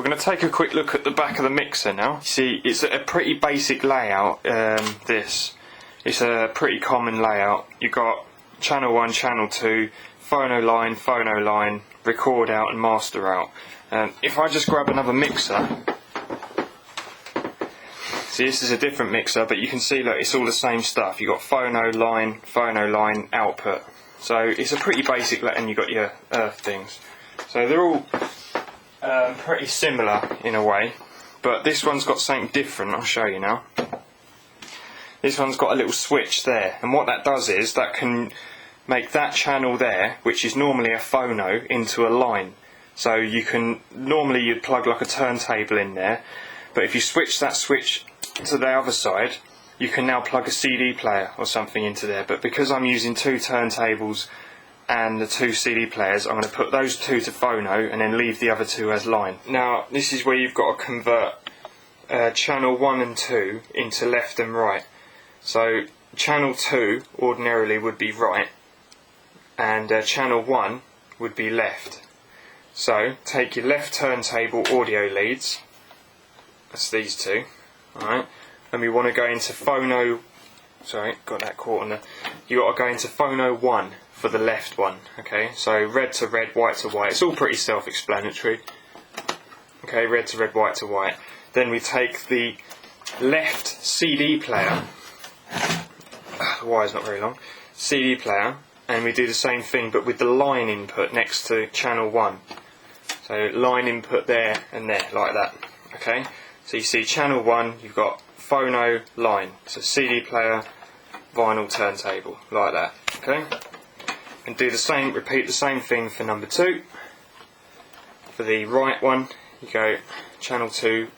going to take a quick look at the back of the mixer now. You see, it's a pretty basic layout. It's a pretty common layout. You've got channel 1, channel 2, phono line, record out and master out. If I just grab another mixer, see, this is a different mixer, but you can see, look, it's all the same stuff. You've got phono line, output. So it's a pretty basic, and you've got your earth things. So they're all pretty similar in a way, but this one's got something different. I'll show you now. This one's got a little switch there, and what that does is that can make that channel there, which is normally a phono, into a line. So you can, normally you'd plug like a turntable in there, but if you switch that switch to the other side, you can now plug a CD player or something into there. But because I'm using 2 turntables and the 2 CD players, I'm going to put those 2 to phono and then leave the other 2 as line. Now this is where you've got to convert channel 1 and 2 into left and right. So channel 2 ordinarily would be right, and channel 1 would be left. So take your left turntable audio leads, that's these 2, alright, and we want to go into phono, sorry, got that caught on there, you got to go into phono 1 for the left one, okay, so red to red, white to white, it's all pretty self-explanatory, okay, red to red, white to white. Then we take the left CD player, the wire's not very long, CD player, and we do the same thing but with the line input next to channel 1. So line input there and there, like that. Okay? So you see channel 1, you've got phono line. So CD player, vinyl turntable, like that. Okay? And do the same, repeat the same thing for number 2. For the right one, you go channel 2,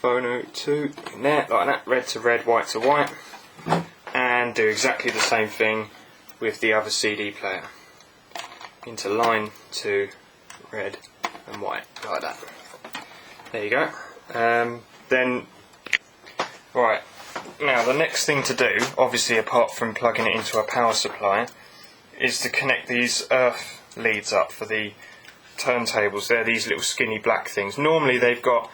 phono 2, in there, like that, red to red, white to white. And do exactly the same thing with the other CD player, into line 2, red and white, like that. There you go. Then, right, now the next thing to do, obviously apart from plugging it into a power supply, is to connect these earth leads up for the turntables. They're these little skinny black things. Normally they've got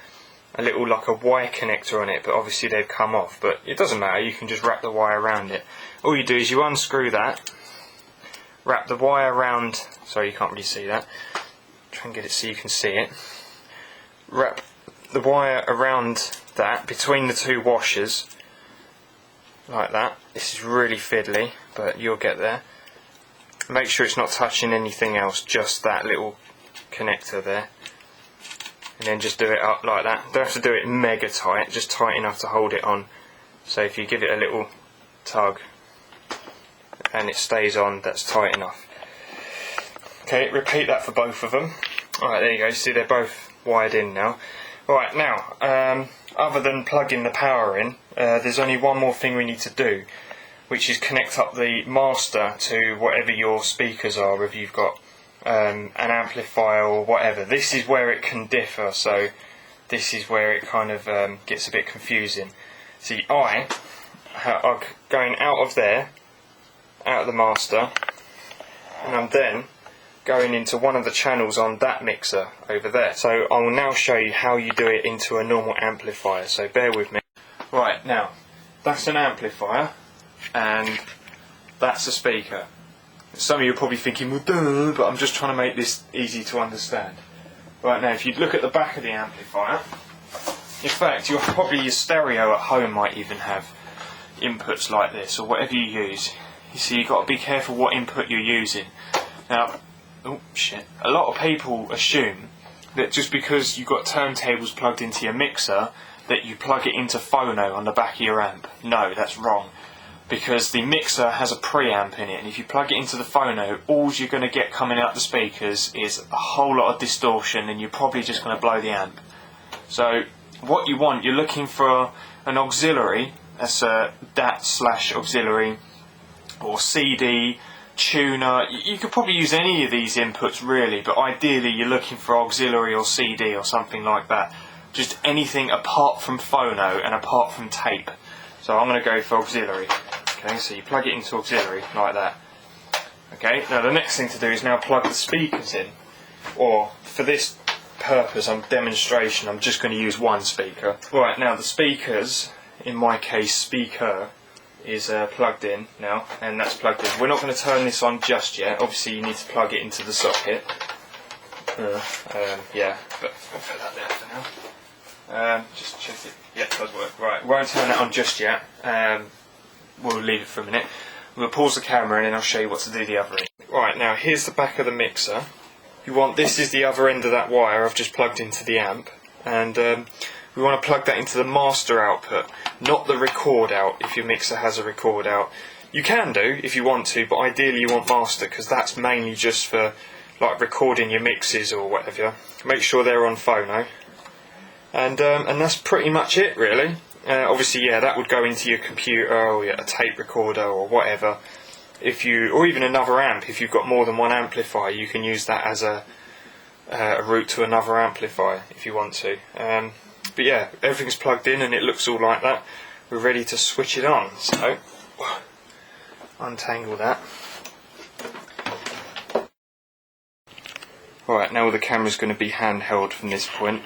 a little, like a wire connector on it, but obviously they've come off, but it doesn't matter, you can just wrap the wire around it. All you do is you unscrew that, wrap the wire around, sorry you can't really see that, try and get it so you can see it, wrap the wire around that between the 2 washers, like that. This is really fiddly, but you'll get there. Make sure it's not touching anything else, just that little connector there. And then just do it up like that. Don't have to do it mega tight, just tight enough to hold it on. So if you give it a little tug and it stays on, that's tight enough. Okay, repeat that for both of them. Alright, there you go, see they're both wired in now. Alright, now, other than plugging the power in, there's only one more thing we need to do, which is connect up the master to whatever your speakers are, if you've got an amplifier or whatever. This is where it can differ, so this is where it kind of gets a bit confusing. See, I'm going out of there, out of the master, and I'm then going into one of the channels on that mixer over there. So I will now show you how you do it into a normal amplifier, so bear with me. Right, now, that's an amplifier, and that's a speaker. Some of you are probably thinking, well, duh, but I'm just trying to make this easy to understand. Right, now, if you look at the back of the amplifier, in fact, your stereo at home might even have inputs like this, or whatever you use. You see, you've got to be careful what input you're using. Now, oh shit, a lot of people assume that just because you've got turntables plugged into your mixer, that you plug it into phono on the back of your amp. No, that's wrong. Because the mixer has a preamp in it, and if you plug it into the phono, all you're going to get coming out the speakers is a whole lot of distortion, and you're probably just going to blow the amp. So what you want, you're looking for an auxiliary, that's a DAT/auxiliary, or CD, tuner. You could probably use any of these inputs really, but ideally you're looking for auxiliary or CD or something like that. Just anything apart from phono and apart from tape. So I'm going to go for auxiliary. Okay, so you plug it into auxiliary like that. Okay, now the next thing to do is now plug the speakers in. Or for this purpose, demonstration, I'm just going to use one speaker. Right, now the speakers, in my case speaker, is plugged in now, and that's plugged in. We're not going to turn this on just yet. Obviously you need to plug it into the socket. Yeah, but I'll put that there for now. Just check it. Yeah, it does work. Right, we won't turn that on just yet. We'll leave it for a minute. We'll pause the camera and then I'll show you what to do the other end. Right, now here's the back of the mixer. You want, this is the other end of that wire I've just plugged into the amp, and we want to plug that into the master output, not the record out. If your mixer has a record out, you can do if you want to, but ideally you want master, because that's mainly just for like recording your mixes or whatever. Make sure they're on phono, and that's pretty much it really. Obviously, yeah, that would go into your computer or a tape recorder or whatever. If you, or even another amp, if you've got more than one amplifier, you can use that as a route to another amplifier if you want to. But yeah, everything's plugged in and it looks all like that. We're ready to switch it on. So, untangle that. Right, now the camera's going to be handheld from this point.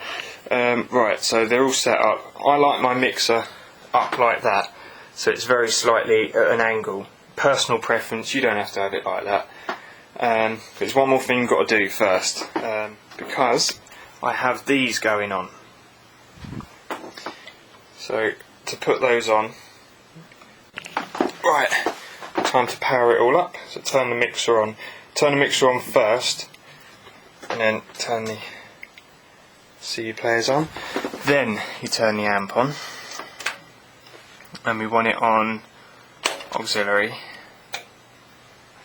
Right, so they're all set up. I like my mixer up like that, so it's very slightly at an angle. Personal preference, you don't have to have it like that. But there's one more thing you've got to do first, because I have these going on. So to put those on, right, time to power it all up. So turn the mixer on. Turn the mixer on first, and then turn the CD players on. Then you turn the amp on, and we want it on auxiliary.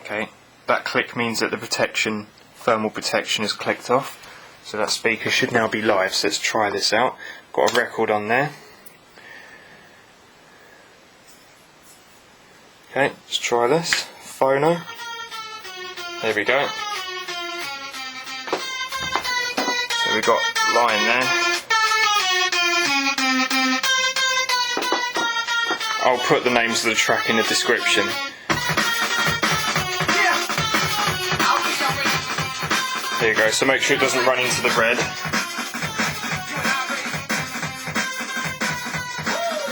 Okay, that click means that the protection, thermal protection, is clicked off, so that speaker should now be live. So let's try this out. Got a record on there. Okay, let's try this. Phono. There we go. So we've got line there. I'll put the names of the track in the description. There you go, so make sure it doesn't run into the red.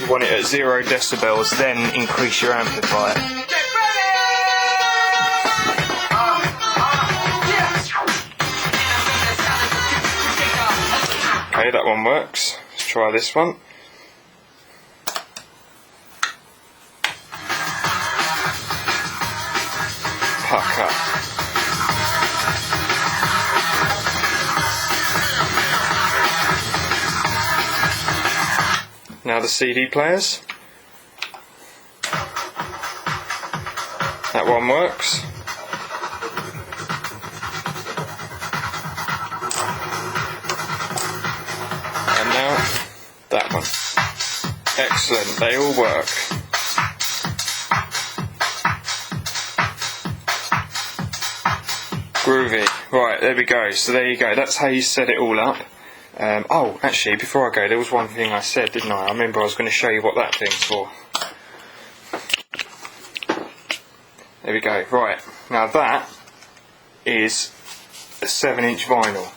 You want it at 0 decibels, then increase your amplifier. Okay, that one works. Let's try this one. Pucker. Now the CD players. That one works. And now that one. Excellent, they all work. Groovy. Right, there we go. So there you go. That's how you set it all up. Oh, actually, before I go, there was one thing I said, didn't I? I remember I was going to show you what that thing's for. There we go. Right, now that is a 7-inch vinyl.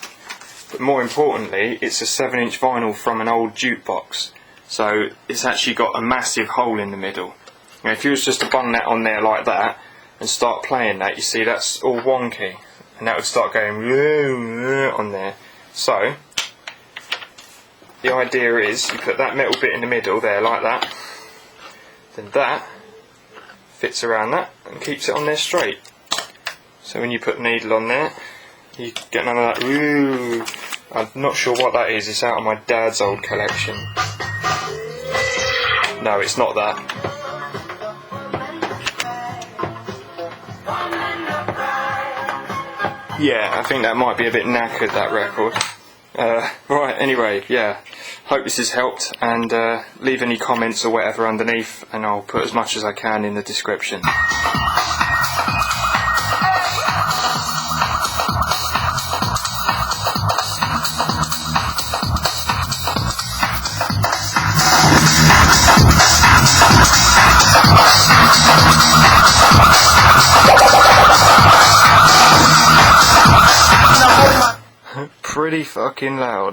But more importantly, it's a 7-inch vinyl from an old jukebox. So it's actually got a massive hole in the middle. Now, if you was just to bung that on there like that and start playing that, you see that's all wonky. And that would start going on there. So the idea is you put that metal bit in the middle there like that, then that fits around that and keeps it on there straight. So when you put the needle on there, you get none of that. Ooh, I'm not sure what that is. It's out of my dad's old collection. No, it's not that. Yeah, I think that might be a bit knackered, that record. Right, anyway, yeah. Hope this has helped, and leave any comments or whatever underneath, and I'll put as much as I can in the description. Pretty fucking loud.